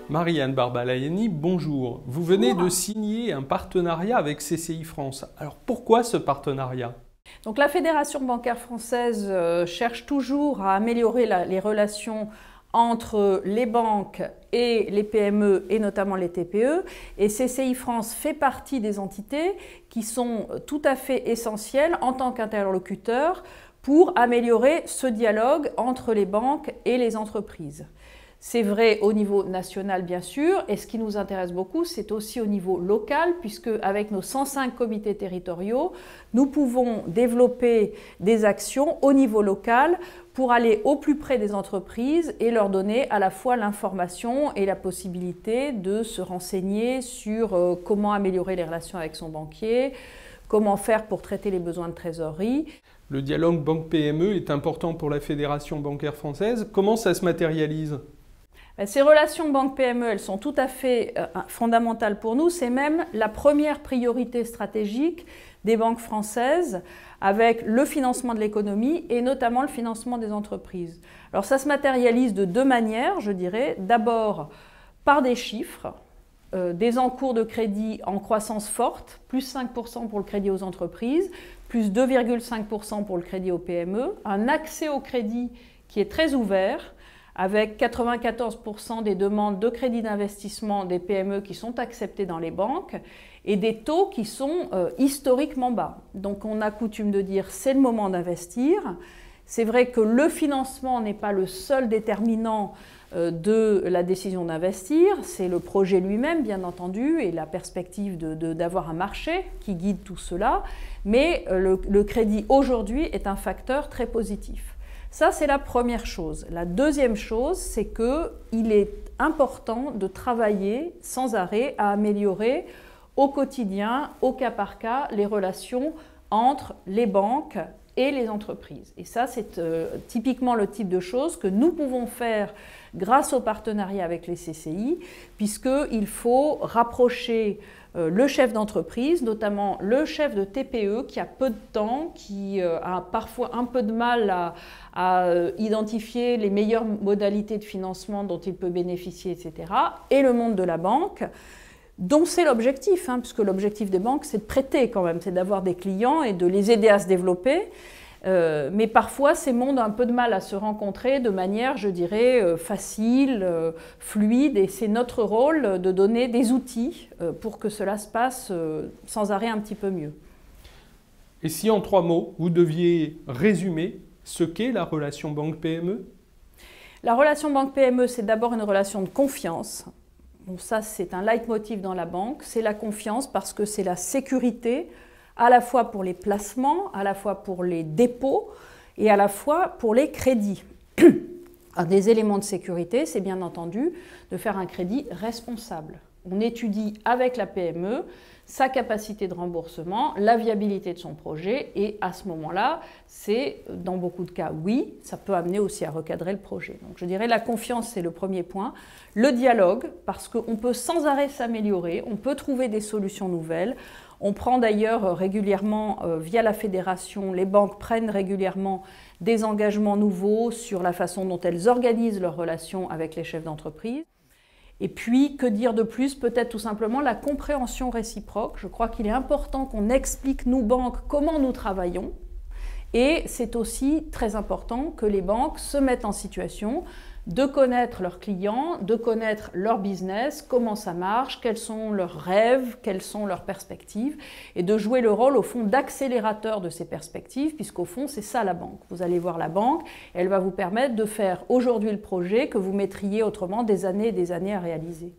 Marianne Barbalayani, bonjour. Vous venez de signer un partenariat avec CCI France. Alors pourquoi ce partenariat? Donc la Fédération bancaire française cherche toujours à améliorer les relations entre les banques et les PME et notamment les TPE, et CCI France fait partie des entités qui sont tout à fait essentielles en tant qu'interlocuteur pour améliorer ce dialogue entre les banques et les entreprises. C'est vrai au niveau national bien sûr, et ce qui nous intéresse beaucoup, c'est aussi au niveau local, puisque avec nos 105 comités territoriaux, nous pouvons développer des actions au niveau local pour aller au plus près des entreprises et leur donner à la fois l'information et la possibilité de se renseigner sur comment améliorer les relations avec son banquier, comment faire pour traiter les besoins de trésorerie. Le dialogue banque-PME est important pour la Fédération bancaire française. Comment ça se matérialise ? Ces relations banque-PME, elles sont tout à fait fondamentales pour nous. C'est même la première priorité stratégique des banques françaises avec le financement de l'économie et notamment le financement des entreprises. Alors ça se matérialise de deux manières, je dirais. D'abord par des chiffres, des encours de crédit en croissance forte, plus 5% pour le crédit aux entreprises, plus 2,5% pour le crédit aux PME, un accès au crédit qui est très ouvert, avec 94% des demandes de crédit d'investissement des PME qui sont acceptées dans les banques et des taux qui sont historiquement bas. Donc on a coutume de dire c'est le moment d'investir. C'est vrai que le financement n'est pas le seul déterminant de la décision d'investir, c'est le projet lui-même bien entendu et la perspective d'avoir un marché qui guide tout cela, mais le crédit aujourd'hui est un facteur très positif. Ça, c'est la première chose. La deuxième chose, c'est qu'il est important de travailler sans arrêt à améliorer au quotidien, au cas par cas, les relations entre les banques et les entreprises. Et ça, c'est typiquement le type de choses que nous pouvons faire grâce au partenariat avec les CCI, puisqu'il faut rapprocher le chef d'entreprise, notamment le chef de TPE qui a peu de temps, qui a parfois un peu de mal à identifier les meilleures modalités de financement dont il peut bénéficier, etc. Et le monde de la banque, dont c'est l'objectif, puisque l'objectif des banques, c'est de prêter quand même, c'est d'avoir des clients et de les aider à se développer. Mais parfois, ces mondes ont un peu de mal à se rencontrer de manière, je dirais, facile, fluide, et c'est notre rôle de donner des outils pour que cela se passe sans arrêt un petit peu mieux. Et si en 3 mots, vous deviez résumer ce qu'est la relation banque-PME? La relation banque-PME, c'est d'abord une relation de confiance. Bon, ça, c'est un leitmotiv dans la banque, c'est la confiance parce que c'est la sécurité, à la fois pour les placements, à la fois pour les dépôts et à la fois pour les crédits. Un des éléments de sécurité, c'est bien entendu de faire un crédit responsable. On étudie avec la PME sa capacité de remboursement, la viabilité de son projet et à ce moment-là, c'est dans beaucoup de cas oui, ça peut amener aussi à recadrer le projet. Donc je dirais la confiance, c'est le premier point. Le dialogue, parce qu'on peut sans arrêt s'améliorer, on peut trouver des solutions nouvelles. On prend d'ailleurs régulièrement, via la fédération, les banques prennent régulièrement des engagements nouveaux sur la façon dont elles organisent leurs relations avec les chefs d'entreprise. Et puis, que dire de plus? Peut-être tout simplement la compréhension réciproque. Je crois qu'il est important qu'on explique, nous banques, comment nous travaillons. Et c'est aussi très important que les banques se mettent en situation de connaître leurs clients, de connaître leur business, comment ça marche, quels sont leurs rêves, quelles sont leurs perspectives, et de jouer le rôle au fond d'accélérateur de ces perspectives, puisqu'au fond c'est ça la banque. Vous allez voir la banque, elle va vous permettre de faire aujourd'hui le projet que vous mettriez autrement des années et des années à réaliser.